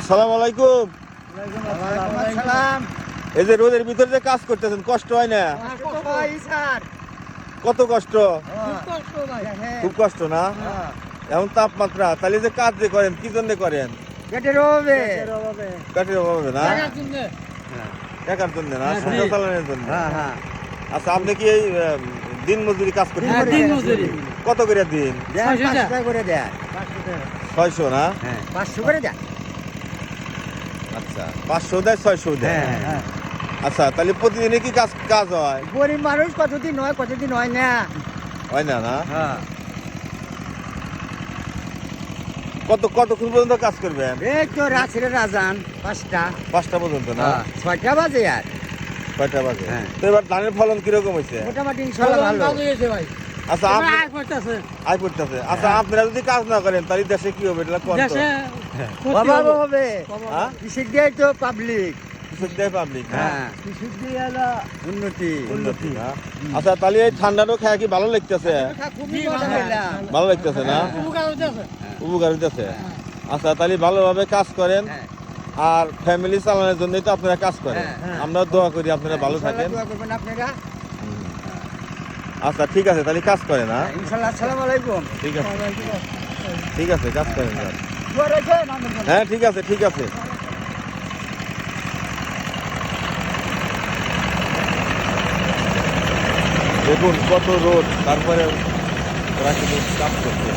আসসালামু আলাইকুম। এই যে রোদের ভিতরে যে কাজ করতেছেন কষ্ট হয় না? কত কষ্ট? খুব কষ্ট না? এমন তাপমাত্রা, তাহলে যে কাজ যে করেন কি জন্য করেন? পেটের অভাবে না? টাকার জন্য না, সংসার চালানোর জন্য। আচ্ছা, আপনি কি এই দিন মজুরি কাজ করতে? কত করে দিন? 600 না? 500 করে দেয়। আচ্ছা, 500 দেয়, 600 দেয়। আচ্ছা, তাহলে প্রতিদিনে কি কাজ হয়? গরিব মানুষ কতদিন হয় না। হয় না না? কতক্ষণ পর্যন্ত কাজ করবেন? এই তো রাত্রে রাজান 5টা পর্যন্ত না? 6টা বাজে আর। কয়টা বাজে? হ্যাঁ। তো এবার ধানের ফলন কিরকম হয়েছে? মোটামুটি ইনশাআল্লাহ ভালো। আচ্ছা, আয় পড়তেছে। আচ্ছা, আপনারা যদি কাজ না করেন তাহলে দেশে কি হবে? এটা কোন তো? অভাব হবে। হ্যাঁ? কৃষি দিয়ে তো পাবলিক। কৃষক দেয় পাবলিক না? হ্যাঁ, কৃষি দিয়ে হলো উন্নতি। না? আচ্ছা, তাহলে এই ঠান্ডাটাও খেয়ে কি ভালো লাগতেছে? খুবই মজা পেলাম। ভালো লাগতেছে না? উপকার হইতেছে। আচ্ছা, তাহলে ভালোভাবে কাজ করেন হ্যাঁ। আর ফ্যামিলি চালানোর জন্যই তো আপনারা কাজ করেন। হ্যাঁ। আমরা দোয়া করি আপনারা ভালো থাকেন। ইনশাআল্লাহ দোয়া করবেন আপনারা। আচ্ছা, ঠিক আছে, তাহলে কাজ করেন। হ্যাঁ, ইনশাআল্লাহ। আসসালামু আলাইকুম। ঠিক আছে, ঠিক আছে, কাজ করেন। দোয়া রাখবেন আমাদের জন্য। হ্যাঁ, ঠিক আছে, ঠিক আছে। দেখুন কত রোদ, তারপরে ওরা কিন্তু কাজ করছে।